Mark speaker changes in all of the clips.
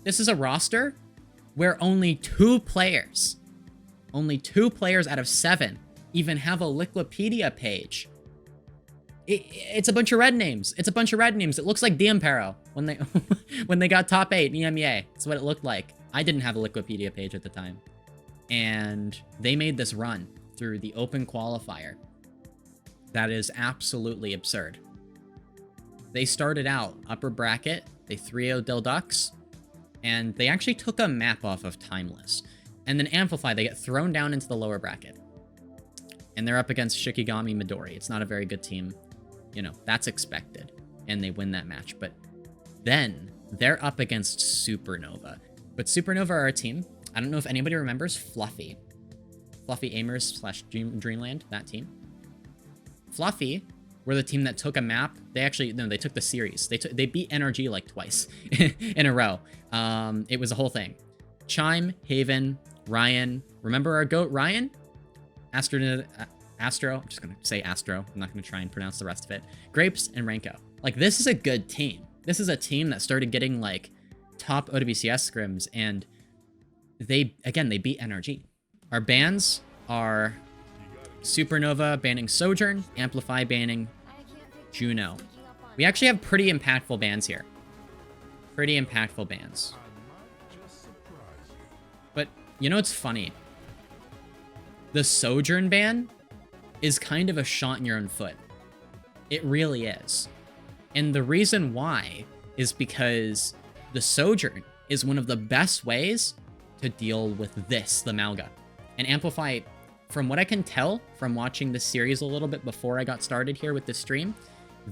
Speaker 1: This is a roster where only two players out of 7 even have a Wikipedia page. It's a bunch of red names. It's a bunch of red names. It looks like Deimpero when they when they got top 8 in EMEA. That's what it looked like. I didn't have a Wikipedia page at the time. And they made this run through the open qualifier. That is absolutely absurd. They started out upper bracket. They 3-0'd Del Ducks. And they actually took a map off of Timeless. And then Amplify, they get thrown down into the lower bracket. And they're up against Shikigami Midori. It's not a very good team. You know, that's expected. And they win that match. But then they're up against Supernova. But Supernova are a team. I don't know if anybody remembers Fluffy. Fluffy Aimers / Dreamland, that team. Fluffy were the team that took a map. They actually, no, they took the series. They beat NRG like twice in a row. It was a whole thing. Chime, Haven, Ryan. Remember our GOAT, Ryan? Astro, I'm just going to say Astro. I'm not going to try and pronounce the rest of it. Grapes and Renko. Like, this is a good team. This is a team that started getting, like, top OWCS scrims, and they beat NRG. Our bans are Supernova banning Sojourn, Amplify banning Juno. We actually have pretty impactful bans here. Pretty impactful bans. But, you know what's funny? The Sojourn ban is kind of a shot in your own foot. It really is. And the reason why is because the Sojourn is one of the best ways to deal with this, the Malga. And Amplify, from what I can tell from watching this series a little bit before I got started here with this stream,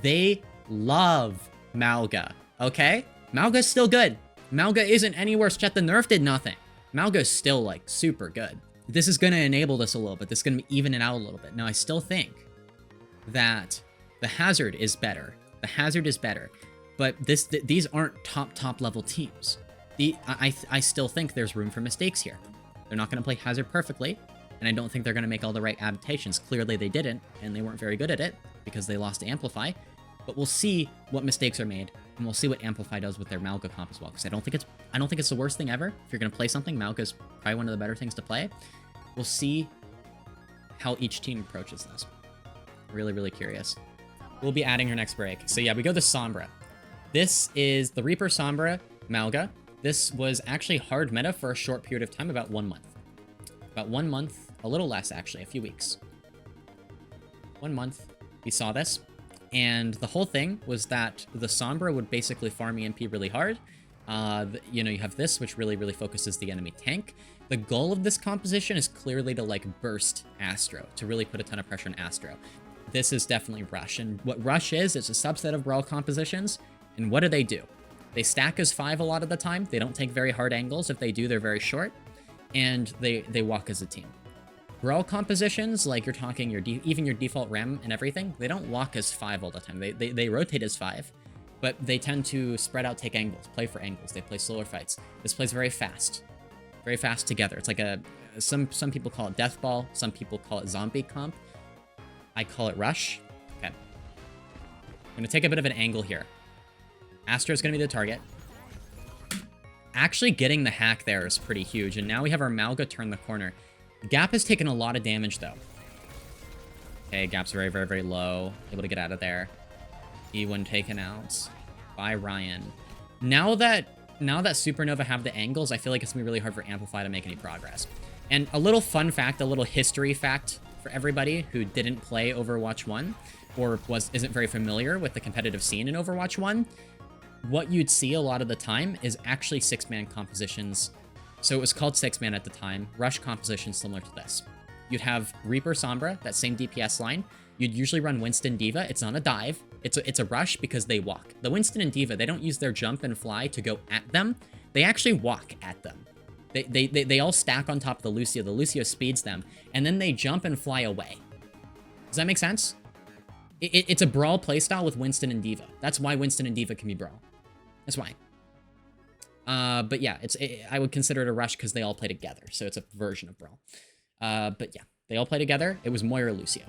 Speaker 1: they love Malga, okay? Malga's still good. Malga isn't any worse. Chet, the nerf did nothing. Malga's still, like, super good. This is going to enable this a little bit. This is going to even it out a little bit. Now, I still think that the Hazard is better. The Hazard is better. But these aren't top level teams. I still think there's room for mistakes here. They're not going to play Hazard perfectly, and I don't think they're going to make all the right adaptations. Clearly they didn't, and they weren't very good at it because they lost to Amplify. But we'll see what mistakes are made, and we'll see what Amplify does with their Malga comp as well. Because I don't think it's the worst thing ever. If you're going to play something, Malga's probably one of the better things to play. We'll see how each team approaches this. Really, really curious. We'll be adding her next break. So yeah, we go to Sombra. This is the Reaper Sombra Malga. This was actually hard meta for a short period of time, about 1 month. About 1 month, a little less actually, a few weeks. 1 month, we saw this. And the whole thing was that the Sombra would basically farm EMP really hard. You know, you have this, which really, really focuses the enemy tank. The goal of this composition is clearly to, like, burst Astro, to really put a ton of pressure on Astro. This is definitely Rush. And what Rush is, it's a subset of Brawl compositions. And what do? They stack as 5 a lot of the time. They don't take very hard angles. If they do, they're very short. And they walk as a team. Brawl compositions, like you're talking even your default Ram and everything, they don't walk as 5 all the time. They rotate as 5, but they tend to spread out, take angles, play for angles. They play slower fights. This plays very fast together. It's like some people call it Death Ball. Some people call it Zombie comp. I call it Rush. Okay. I'm going to take a bit of an angle here. Astro's going to be the target. Actually getting the hack there is pretty huge, and now we have our Malga turn the corner. Gap has taken a lot of damage, though. Okay, Gap's very, very, very low. Able to get out of there. E1 taken out by Ryan. Now that Supernova have the angles, I feel like it's going to be really hard for Amplify to make any progress. And a little fun fact, a little history fact for everybody who didn't play Overwatch 1 or isn't very familiar with the competitive scene in Overwatch 1, what you'd see a lot of the time is actually 6-man compositions. So it was called 6-man at the time. Rush compositions similar to this. You'd have Reaper Sombra, that same DPS line. You'd usually run Winston D.Va. It's not a dive. It's a rush because they walk. The Winston and D.Va, they don't use their jump and fly to go at them. They actually walk at them. They all stack on top of the Lucio. The Lucio speeds them, and then they jump and fly away. Does that make sense? It's a Brawl playstyle with Winston and D.Va. That's why Winston and D.Va can be Brawl. That's why. But yeah, I would consider it a rush because they all play together, so it's a version of Brawl. But yeah, they all play together. It was Moira Lucio.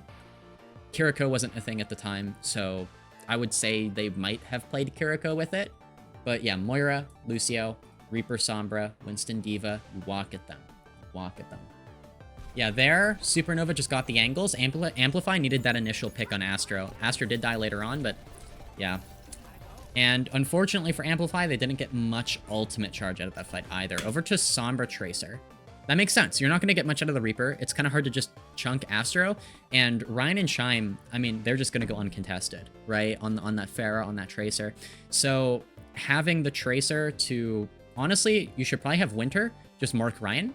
Speaker 1: Kiriko wasn't a thing at the time, so I would say they might have played Kiriko with it. But yeah, Moira, Lucio, Reaper Sombra, Winston Diva, you walk at them. Walk at them. Yeah, there, Supernova just got the angles. Amplify needed that initial pick on Astro. Astro did die later on, but yeah. And unfortunately for Amplify, they didn't get much ultimate charge out of that fight either. Over to Sombra Tracer. That makes sense. You're not going to get much out of the Reaper. It's kind of hard to just chunk Astro. And Ryan and Chime, I mean, they're just going to go uncontested, right? On that Pharah, on that Tracer. So having the Tracer to... Honestly, you should probably have Winter just mark Ryan.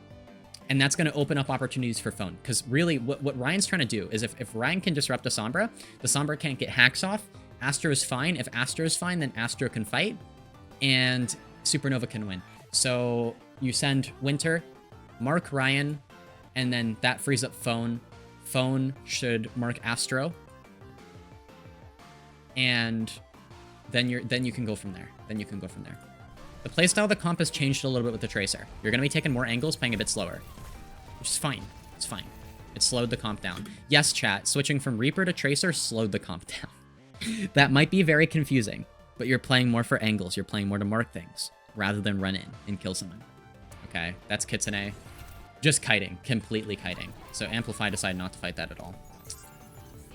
Speaker 1: And that's going to open up opportunities for Phone. Because really, what Ryan's trying to do is if Ryan can disrupt the Sombra can't get hacks off. Astro is fine. If Astro is fine, then Astro can fight. And Supernova can win. So you send Winter... mark Ryan, and then that frees up Phone. Phone should mark Astro. And then you can go from there. The playstyle of the comp has changed a little bit with the Tracer. You're going to be taking more angles, playing a bit slower. Which is fine. It's fine. It slowed the comp down. Yes, chat, switching from Reaper to Tracer slowed the comp down. That might be very confusing, but you're playing more for angles. You're playing more to mark things, rather than run in and kill someone. Okay, that's Kitsune. Just kiting. Completely kiting. So Amplify decided not to fight that at all.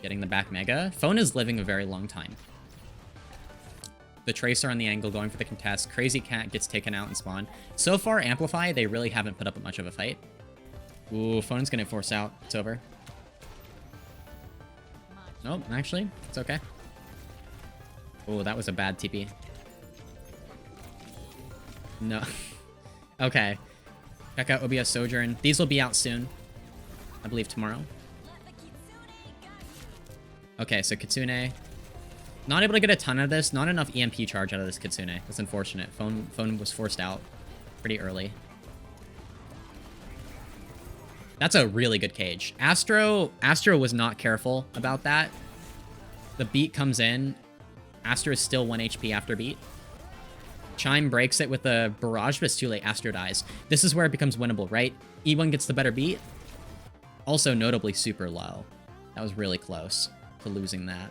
Speaker 1: Getting the back Mega. Phone is living a very long time. The Tracer on the angle going for the contest. Crazy Cat gets taken out and spawn. So far, Amplify, they really haven't put up much of a fight. Ooh, Phone's gonna force out. It's over. Nope, actually, it's okay. Oh, that was a bad TP. No. Okay. Check out OBS Sojourn. These will be out soon. I believe tomorrow. Okay, so Kitsune. Not able to get a ton of this. Not enough EMP charge out of this Kitsune. That's unfortunate. Phone was forced out pretty early. That's a really good cage. Astro was not careful about that. The beat comes in. Astro is still 1 HP after beat. Chime breaks it with a barrage, but it's too late. Astro dies. This is where it becomes winnable, right? E1 gets the better beat. Also notably super low. That was really close to losing that.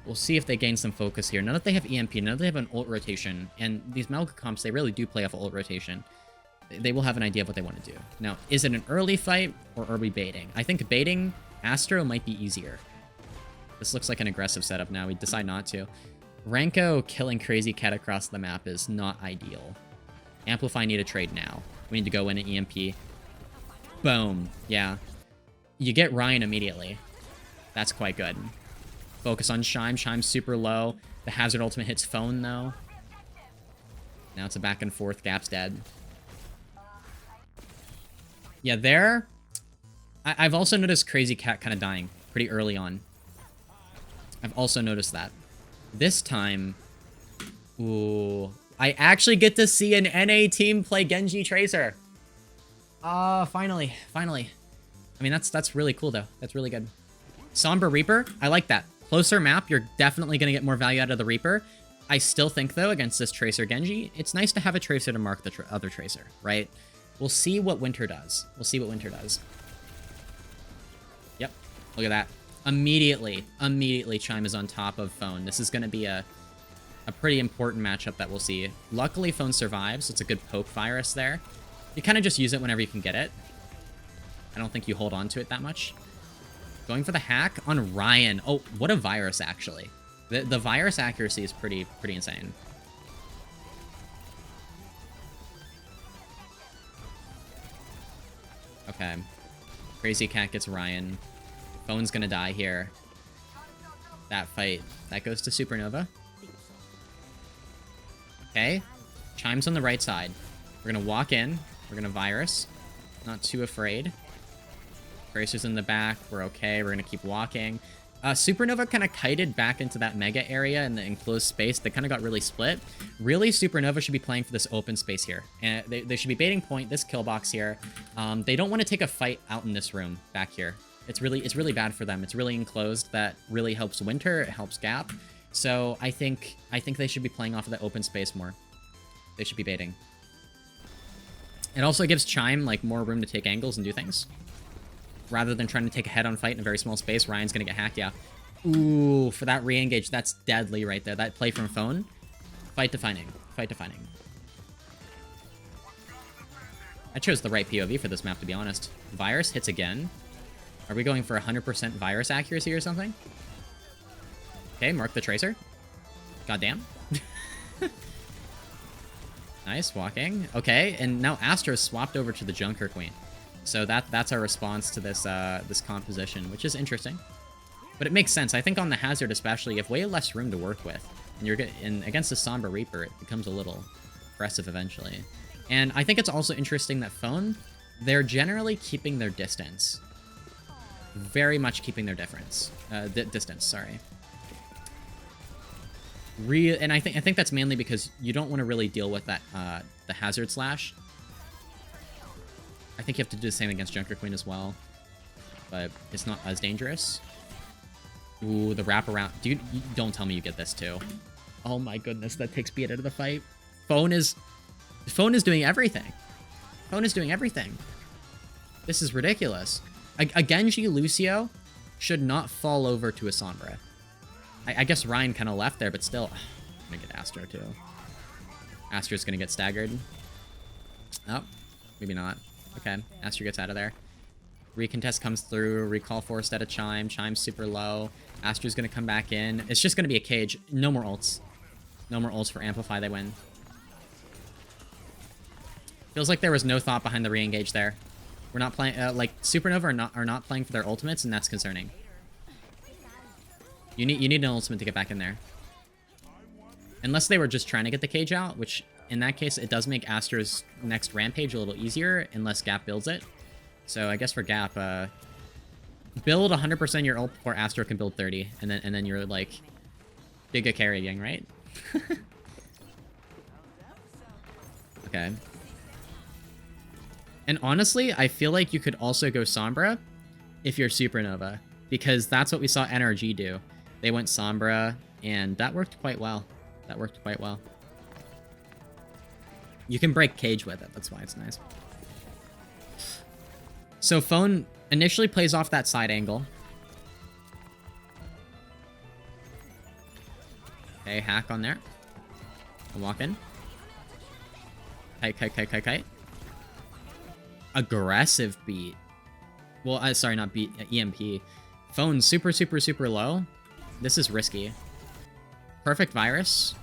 Speaker 1: We'll see if they gain some focus here. Now that they have EMP, now that they have an ult rotation, and these Malga comps, they really do play off ult rotation. They will have an idea of what they want to do. Now, is it an early fight, or are we baiting? I think baiting Astro might be easier. This looks like an aggressive setup now. We decide not to. Ranko killing Crazy Cat across the map is not ideal. Amplify need a trade now. We need to go in at EMP. Boom. Yeah. You get Ryan immediately. That's quite good. Focus on Chime. Chime's super low. The Hazard ultimate hits Phone, though. Now it's a back and forth. Gap's dead. Yeah, there... I've also noticed Crazy Cat kind of dying pretty early on. I've also noticed that. This time... Ooh... I actually get to see an NA team play Genji Tracer. Finally. Finally. I mean, that's really cool, though. That's really good. Sombra Reaper. I like that. Closer map, you're definitely going to get more value out of the Reaper. I still think, though, against this Tracer Genji, it's nice to have a Tracer to mark the other Tracer, right? We'll see what Winter does. We'll see what Winter does. Yep. Look at that. Immediately, Chime is on top of Phone. This is going to be a pretty important matchup that we'll see. Luckily, Phone survives. It's a good poke virus there. You kind of just use it whenever you can get it. I don't think you hold on to it that much. Going for the hack on Ryan. Oh, what a virus, actually. The virus accuracy is pretty insane. Okay. Crazy Cat gets Ryan. Phone's gonna die here. That fight. That goes to Supernova. Okay. Chime's on the right side. We're gonna walk in. We're gonna virus. Not too afraid. Tracer's in the back. We're okay. We're gonna keep walking. Supernova kind of kited back into that mega area in the enclosed space. They kind of got really split. Really, Supernova should be playing for this open space here. And they should be baiting point this kill box here. They don't want to take a fight out in this room back here. It's really bad for them. It's really enclosed. That really helps Winter. It helps Gap. So I think they should be playing off of that open space more. They should be baiting. It also gives Chime like more room to take angles and do things. Rather than trying to take a head-on fight in a very small space, Ryan's gonna get hacked, yeah. Ooh, for that re-engage, that's deadly right there. That play from phone. Fight defining. Fight defining. I chose the right POV for this map, to be honest. Virus hits again. Are we going for 100% virus accuracy or something? Okay, mark the Tracer. Goddamn. Nice, walking. Okay, and now Astro's swapped over to the Junker Queen. So that's our response to this this composition, which is interesting. But it makes sense. I think on the Hazard especially, you have way less room to work with. And you're against the Sombra Reaper, it becomes a little aggressive eventually. And I think it's also interesting that Phone, they're generally keeping their distance. Very much keeping their distance, sorry. And I think that's mainly because you don't want to really deal with that the Hazard Slash. I think you have to do the same against Junker Queen as well, but it's not as dangerous. Ooh, the wraparound. Dude, don't tell me you get this too. Oh my goodness, that takes Beat out of the fight. Phone is doing everything. Phone is doing everything. This is ridiculous. A Genji Lucio should not fall over to a Sombra. I guess Ryan kind of left there, but still. I'm gonna get Astro too. Astro's gonna get staggered. Oh, maybe not. Okay, Astro gets out of there. Recontest comes through. Recall forced at a Chime. Chime's super low. Astro's gonna come back in. It's just gonna be a cage. No more ults. No more ults for Amplify. They win. Feels like there was no thought behind the re-engage there. We're not playing, like, Supernova are not playing for their ultimates, and that's concerning. You need an ultimate to get back in there. Unless they were just trying to get the cage out, which, in that case, it does make Astro's next Rampage a little easier, unless Gap builds it. So, I guess for Gap, build 100% your ult before Astro can build 30, and then you're, like, Giga carrying, right? Okay. And honestly, I feel like you could also go Sombra if you're Supernova, because that's what we saw NRG do. They went Sombra, and that worked quite well. That worked quite well. You can break cage with it. That's why it's nice. So Phone initially plays off that side angle. Okay, hack on there. I'll walk in. Kite. Aggressive beat. Well, sorry, not beat. EMP. Phone super low. This is risky. Perfect virus.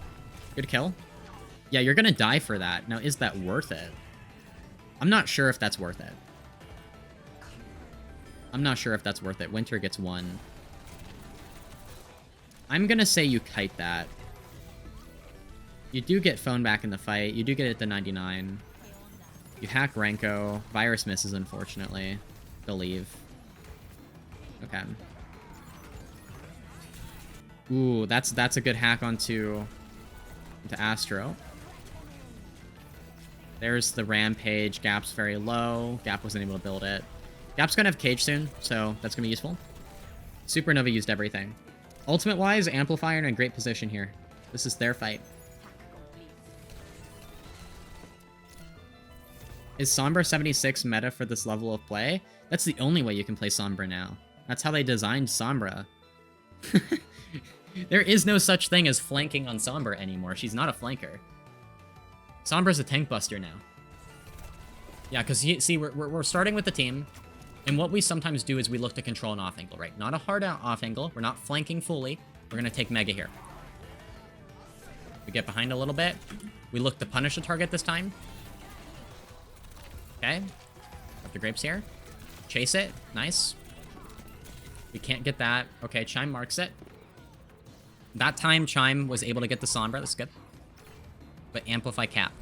Speaker 1: Good kill. Yeah, you're gonna die for that. Now, is that worth it? I'm not sure if that's worth it. Winter gets 1. I'm gonna say you kite that. You do get Phone back in the fight. You do get it to 99. You hack Renko. Virus misses, unfortunately. They'll leave. Okay. Ooh, that's a good hack onto Astro. There's the Rampage. Gap's very low. Gap wasn't able to build it. Gap's gonna have cage soon, so that's gonna be useful. Supernova used everything. Ultimate-wise, Amplify are in a great position here. This is their fight. Is Sombra 76 meta for this level of play? That's the only way you can play Sombra now. That's how they designed Sombra. There is no such thing as flanking on Sombra anymore. She's not a flanker. Sombra's a tank buster now. Yeah, because see, we're starting with the team, and what we sometimes do is we look to control an off angle, right? Not a hard off angle. We're not flanking fully. We're gonna take Mega here. We get behind a little bit. We look to punish the target this time. Okay. Got the grapes here. Chase it. Nice. We can't get that. Okay, Chime marks it. That time, Chime was able to get the Sombra. That's good. But Amplify cap.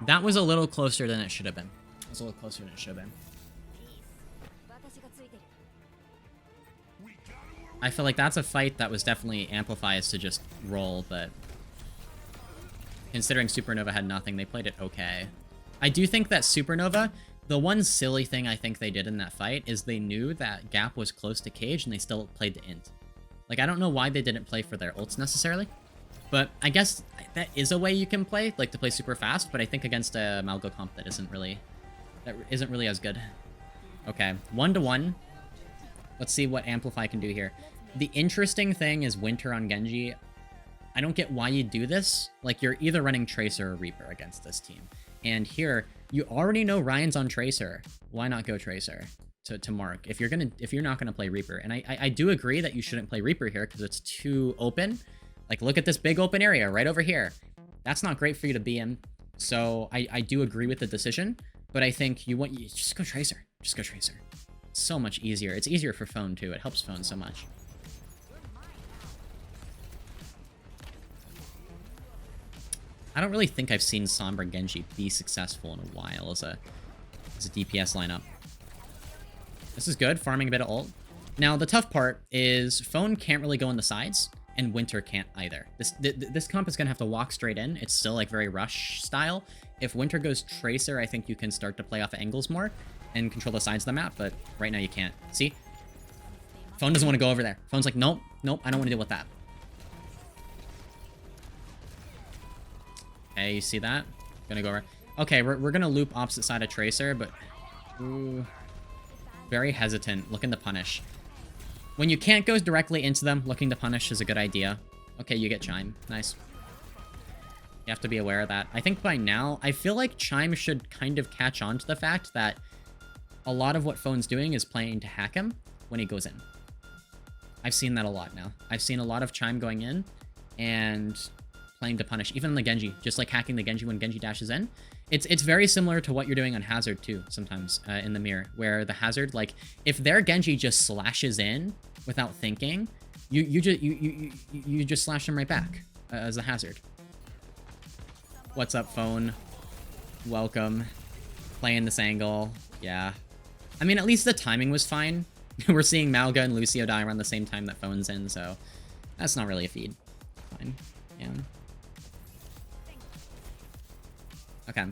Speaker 1: That was a little closer than it should have been. I feel like that's a fight that was definitely Amplify's to just roll, but considering Supernova had nothing, they played it okay. I do think that Supernova, the one silly thing I think they did in that fight is they knew that Gap was close to cage and they still played the int. Like, I don't know why they didn't play for their ults necessarily, but I guess that is a way you can play, like to play super fast, but I think against a Malgo comp that isn't really as good. Okay, 1-to-1. Let's see what Amplify can do here. The interesting thing is Winter on Genji. I don't get why you do this. Like, you're either running Tracer or Reaper against this team. And here, you already know Ryan's on Tracer. Why not go Tracer to Mark if you're not gonna play Reaper? And I do agree that you shouldn't play Reaper here because it's too open. Like, look at this big open area right over here. That's not great for you to be in. So I do agree with the decision, but I think you just go Tracer. Just go Tracer. It's so much easier. It's easier for phone too. It helps phone so much. I don't really think I've seen Sombra and Genji be successful in a while as a DPS lineup. This is good, farming a bit of ult. Now, the tough part is Phone can't really go on the sides, and Winter can't either. This comp is going to have to walk straight in. It's still, like, very rush style. If Winter goes Tracer, I think you can start to play off of angles more and control the sides of the map, but right now you can't. See? Phone doesn't want to go over there. Phone's like, nope, nope, I don't want to deal with that. Okay, you see that? Gonna go over. Okay, we're gonna loop opposite side of Tracer, but... Ooh, very hesitant, looking to punish. When you can't go directly into them, looking to punish is a good idea. Okay, you get Chime. Nice. You have to be aware of that. I think by now, I feel like Chime should kind of catch on to the fact that a lot of what Phone's doing is playing to hack him when he goes in. I've seen that a lot now. I've seen a lot of Chime going in and playing to punish, even the Genji, just like hacking the Genji when Genji dashes in. It's very similar to what you're doing on Hazard too, sometimes in the mirror, where the Hazard, like, if their Genji just slashes in without thinking, you just slash them right back as a Hazard. What's up, Phone? Welcome. Playing this angle. Yeah. I mean, at least the timing was fine. We're seeing Malga and Lucio die around the same time that Phone's in, so that's not really a feed. Fine. Yeah. Okay.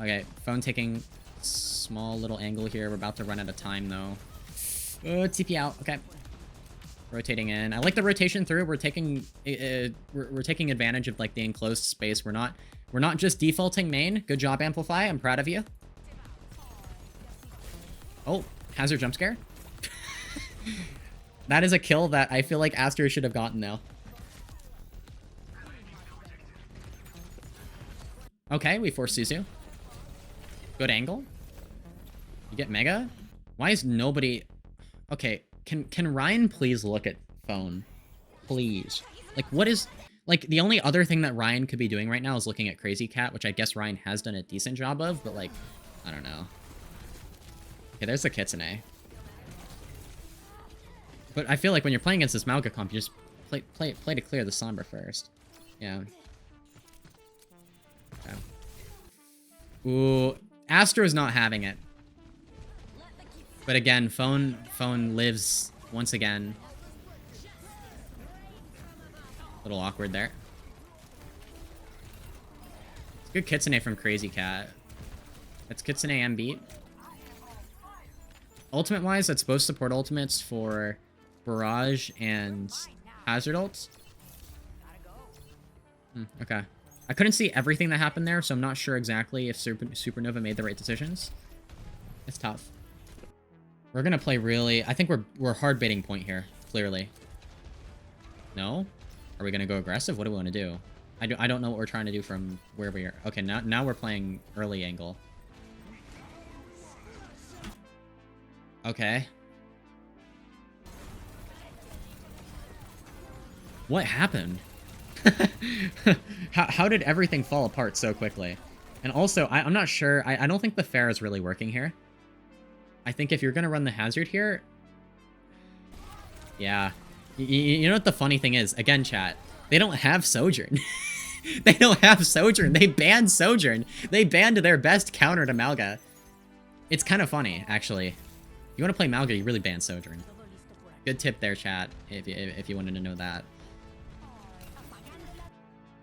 Speaker 1: Okay, Phone taking small little angle here. We're about to run out of time, though. Oh, TP out. Okay. Rotating in. I like the rotation through. We're taking we're taking advantage of, like, the enclosed space. We're not just defaulting main. Good job, Amplify. I'm proud of you. Oh, Hazard jump scare. That is a kill that I feel like Aster should have gotten now. Okay, we force Suzu. Good angle. You get Mega? Why is nobody... Okay, can Ryan please look at Phone? Please. Like, what is... Like, the only other thing that Ryan could be doing right now is looking at Crazy Cat, which I guess Ryan has done a decent job of, but, like, I don't know. Okay, there's the Kitsune. But I feel like when you're playing against this Malga comp, you just play to clear the Sombra first. Yeah. Okay. Ooh, Astro's not having it. But again, Phone lives once again. A little awkward there. It's good Kitsune from Crazy Cat. That's Kitsune and beat. Ultimate-wise, that's both support ultimates for Barrage and Hazard ults. Okay. I couldn't see everything that happened there, so I'm not sure exactly if Supernova made the right decisions. It's tough. We're gonna play really... I think we're hard baiting point here, clearly. No? Are we gonna go aggressive? What do we want to do? I don't know what we're trying to do from where we are. Okay, now we're playing early angle. Okay. What happened? How did everything fall apart so quickly? And also, I'm not sure. I don't think the fair is really working here. I think if you're going to run the Hazard here... Yeah. You know what the funny thing is? Again, chat. They don't have Sojourn. They don't have Sojourn. They banned Sojourn. They banned their best counter to Malga. It's kind of funny, actually. If you want to play Malga, you really ban Sojourn. Good tip there, chat, if you wanted to know that.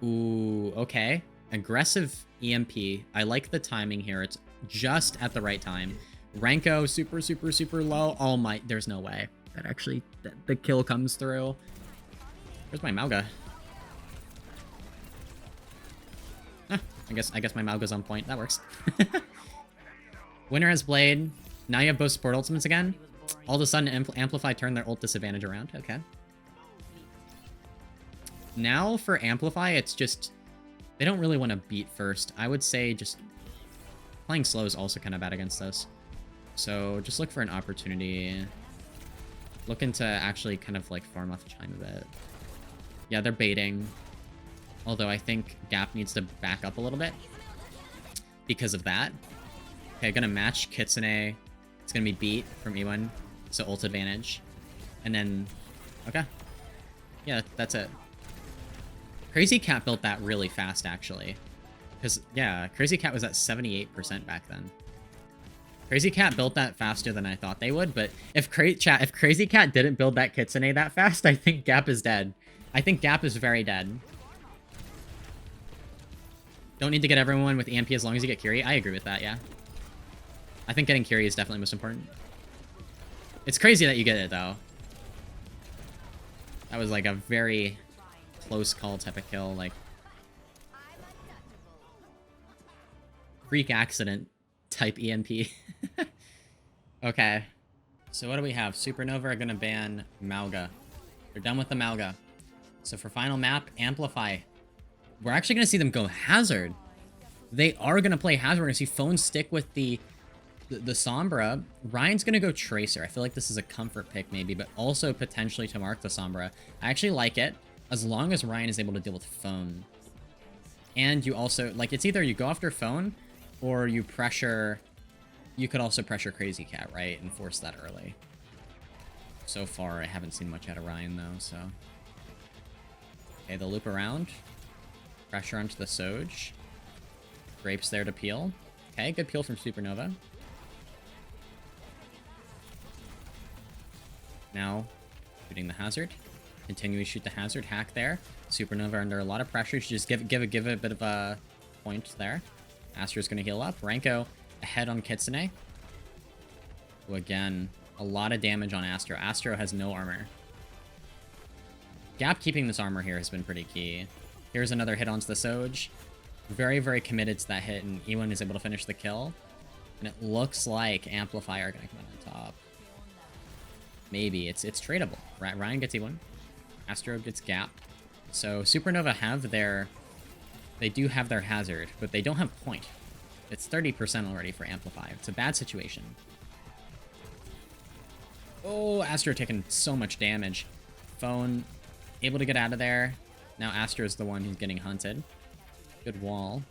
Speaker 1: Ooh, okay. Aggressive EMP. I like the timing here. It's just at the right time. Ranko, super low. Oh my, there's no way that actually the kill comes through. Where's my Malga? Huh, I guess my Malga's on point. That works. Winner has Blade. Now you have both support ultimates again. All of a sudden, Amplify turned their ult disadvantage around. Okay. Now for Amplify, it's just... They don't really want to beat first. I would say just... Playing slow is also kind of bad against us. So just look for an opportunity. Looking to actually kind of like farm off Chime a bit. Yeah, they're baiting. Although I think Gap needs to back up a little bit. Because of that. Okay, gonna match Kitsune. It's gonna be beat from E1. So ult advantage. And then... Okay. Yeah, that's it. Crazy Cat built that really fast, actually. Because, yeah, Crazy Cat was at 78% back then. Crazy Cat built that faster than I thought they would, but if Crazy Cat didn't build that Kitsune that fast, I think Gap is dead. I think Gap is very dead. Don't need to get everyone with EMP as long as you get Kiri. I agree with that, yeah. I think getting Kiri is definitely most important. It's crazy that you get it, though. That was like a very close call type of kill, like... Freak accident type EMP. Okay. So what do we have? Supernova are gonna ban Malga. They're done with the Malga. So for final map, Amplify. We're actually gonna see them go Hazard. They are gonna play Hazard. We're gonna see Phone stick with the Sombra. Ryan's gonna go Tracer. I feel like this is a comfort pick maybe, but also potentially to mark the Sombra. I actually like it, as long as Ryan is able to deal with Phone. And you also, like, it's either you go after Phone, or you pressure... You could also pressure Crazy Cat, right? And force that early. So far, I haven't seen much out of Ryan, though, so... Okay, they'll loop around. Pressure onto the Soj. Grapes there to peel. Okay, good peel from Supernova. Now, shooting the Hazard. Continue to shoot the Hazard. Hack there. Supernova under a lot of pressure. Should just give it a bit of a point there. Astro's going to heal up. Ranko ahead on Kitsune. Who, again, a lot of damage on Astro. Astro has no armor. Gap keeping this armor here has been pretty key. Here's another hit onto the Soj. Very, very committed to that hit, and E1 is able to finish the kill. And it looks like Amplify are going to come out on top. Maybe. It's tradable. Ryan gets E1. Astro gets Gap. So Supernova have their... They do have their Hazard, but they don't have point. It's 30% already for Amplify. It's a bad situation. Oh, Astro taking so much damage. Phone able to get out of there. Now Astro is the one who's getting hunted. Good wall.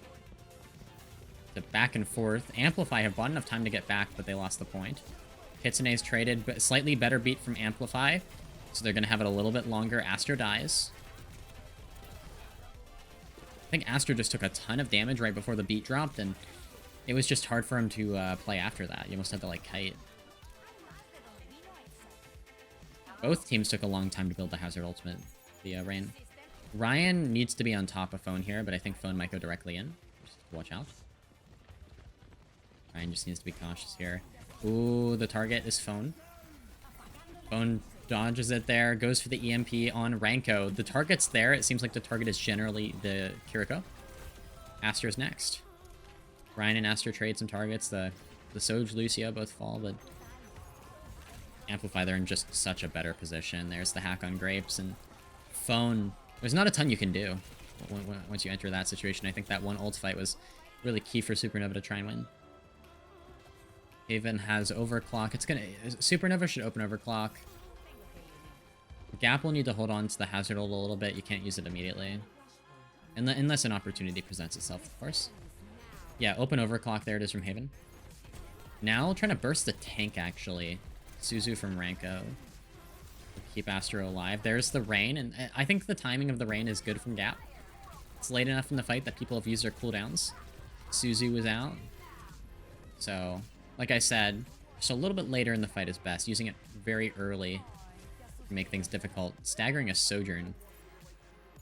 Speaker 1: The back and forth. Amplify have bought enough time to get back, but they lost the point. Kitsune's traded, but slightly better beat from Amplify. So they're going to have it a little bit longer. Astro dies. I think Astro just took a ton of damage right before the beat dropped, and it was just hard for him to play after that. You almost had to, like, kite. Both teams took a long time to build the Hazard ultimate, the Rain. Ryan needs to be on top of Phone here, but I think Phone might go directly in. Just watch out. Ryan just needs to be cautious here. Ooh, the target is Phone. Phone dodges it there, goes for the EMP on Ranko. The target's there. It seems like the target is generally the Kiriko. Astro's next. Ryan and Astro trade some targets. The Soj, Lucio both fall, but Amplify, they're in just such a better position. There's the hack on Grapes, and Phone. There's not a ton you can do once you enter that situation. I think that one ult fight was really key for Supernova to try and win. Haven has Overclock. Supernova should open Overclock. Gap will need to hold on to the Hazard ult a little bit. You can't use it immediately. Unless an opportunity presents itself, of course. Yeah, open Overclock. There it is from Haven. Now, trying to burst the tank, actually. Suzu from Ranko. Keep Astro alive. There's the Rain, and I think the timing of the Rain is good from Gap. It's late enough in the fight that people have used their cooldowns. Suzu was out. So, like I said, just a little bit later in the fight is best. Using it very early to make things difficult. Staggering a Sojourn.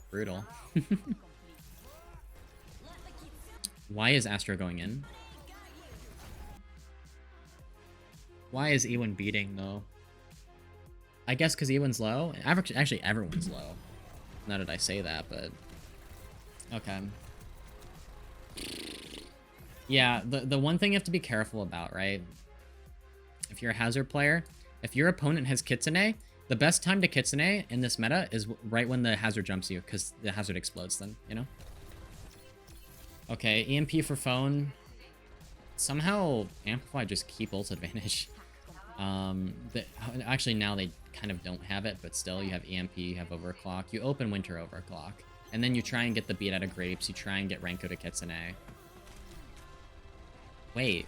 Speaker 1: Brutal. Why is Astro going in? Why is E1 beating, though? I guess because E1's low? Actually, everyone's low. Now did I say that, but... Okay. Yeah, the one thing you have to be careful about, right? If you're a Hazard player, If your opponent has Kitsune, the best time to Kitsune in this meta is right when the hazard jumps you, because the hazard explodes then, you know? Okay, EMP for phone. Somehow, Amplify just keep ult advantage. Actually, now they kind of don't have it, but still, you have EMP, you have Overclock. You open Winter Overclock. And then you try and get the beat out of Grapes. You try and get Renko to Kitsune. Wait,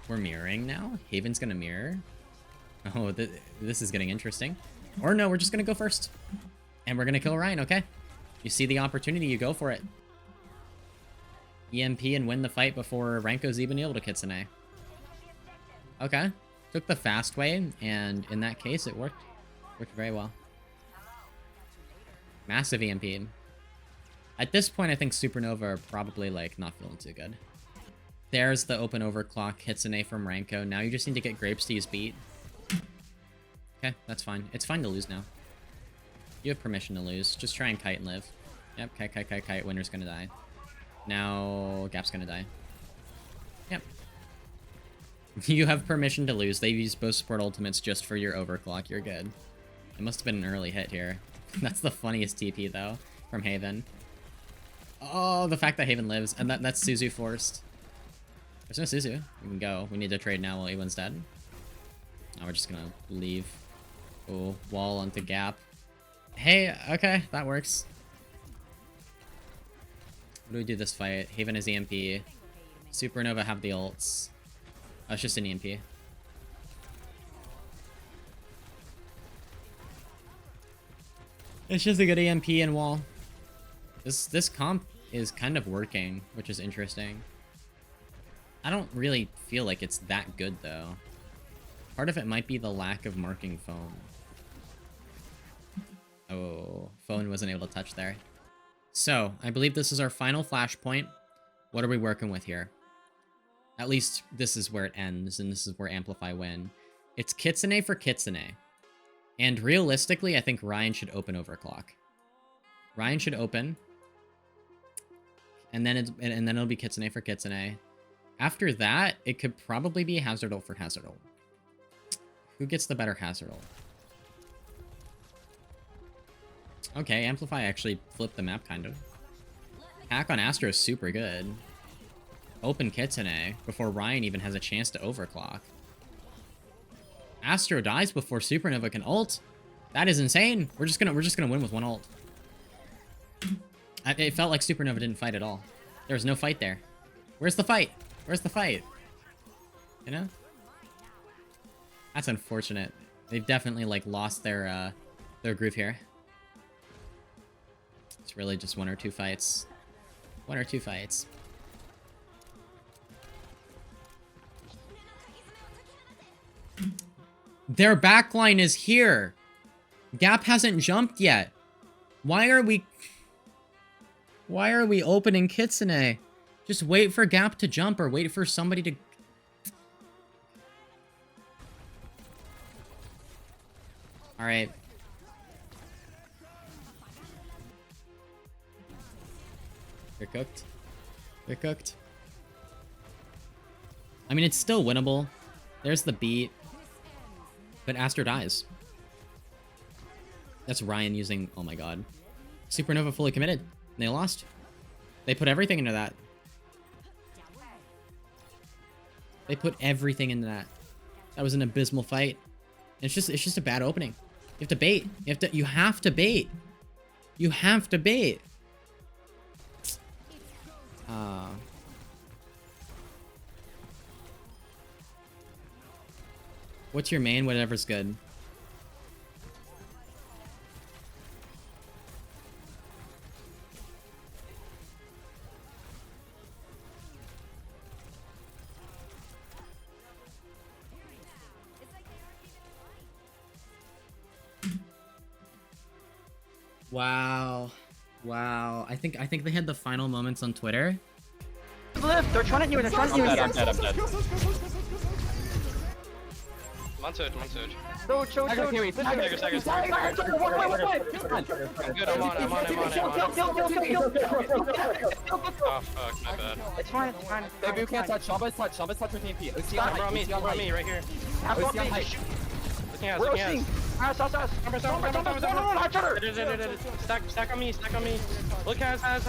Speaker 1: we're mirroring now? Haven's gonna mirror? Oh, this is getting interesting. Or no, we're just gonna go first. And we're gonna kill Ryan, okay? You see the opportunity, you go for it. EMP and win the fight before Renko's even able to Kitsune. Okay. Took the fast way, and in that case, it worked. Worked very well. Massive EMP. At this point, I think Supernova are probably, like, not feeling too good. There's the open overclock Kitsune from Renko. Now you just need to get Grapes to use beat. Okay, that's fine. It's fine to lose now. You have permission to lose. Just try and kite and live. Yep, kite. Winner's gonna die. Now, Gap's gonna die. Yep. You have permission to lose. They've used both support ultimates just for your overclock. You're good. It must have been an early hit here. That's the funniest TP, though, from Haven. Oh, the fact that Haven lives. And that's Suzu forced. There's no Suzu. We can go. We need to trade now while Ewan's dead. Now we're just gonna leave. Oh, wall onto Gap. Hey, okay, that works. What do we do this fight? Haven is EMP. Supernova have the ults. Oh, it's just an EMP. It's just a good EMP and wall. This comp is kind of working, which is interesting. I don't really feel like it's that good, though. Part of it might be the lack of marking phone. Oh, phone wasn't able to touch there. So, I believe this is our final flashpoint. What are we working with here? At least, this is where it ends, and this is where Amplify win. It's Kitsune for Kitsune. And realistically, I think Ryan should open Overclock. Ryan should open. And then it'll be Kitsune for Kitsune. After that, it could probably be Hazard ult for Hazard ult. Who gets the better Hazard ult? Okay, Amplify actually flipped the map, kind of. Hack on Astro is super good. Open Kitsune before Ryan even has a chance to overclock. Astro dies before Supernova can ult. That is insane. We're just gonna win with one ult. It felt like Supernova didn't fight at all. There was no fight there. Where's the fight? Where's the fight? You know? That's unfortunate. They've definitely like lost their groove here. It's really just one or two fights. One or two fights. Their backline is here. Gap hasn't jumped yet. Why are we opening Kitsune? Just wait for Gap to jump or wait for somebody to... Alright. They're cooked. They're cooked. I mean, it's still winnable. There's the beat. But Astro dies. That's Ryan using... Oh my god. Supernova fully committed. And they lost. They put everything into that. They put everything into that. That was an abysmal fight. It's just a bad opening. You have to bait. You have to bait. You have to bait. What's your main? Whatever's good. Wow. Wow. I think they had the final moments on Twitter.
Speaker 2: They're trying to do it. They're trying to do it.
Speaker 3: I'm dead.
Speaker 4: One surge.
Speaker 2: Show.
Speaker 4: Seconds. I'm good, I'm on it. Oh, fuck, my bad.
Speaker 2: It's fine.
Speaker 3: Maybe you can't touch. Somebody's touch with TP.
Speaker 4: Stop, bro, me, right here.
Speaker 2: Have
Speaker 3: OC on height.
Speaker 4: looking at us,
Speaker 2: We're
Speaker 4: looking at
Speaker 2: seeing.
Speaker 4: us.
Speaker 2: Us.
Speaker 4: Stack on me, stack on me. Look at us, Has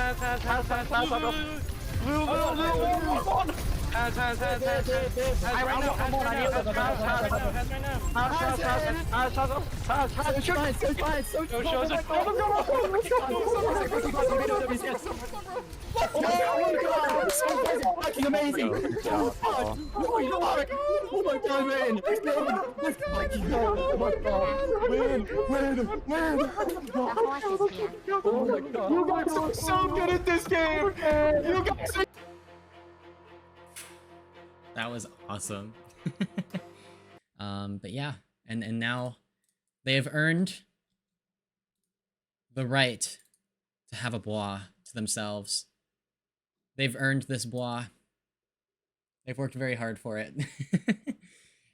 Speaker 4: right now.
Speaker 2: Fucking amazing! Oh my god, man! Oh my god! Win! Oh my god! You guys are so good at this game! You guys are...
Speaker 1: That was awesome. But yeah, and now they have earned the right to have a bois to themselves. They've earned this bois. They've worked very hard for it.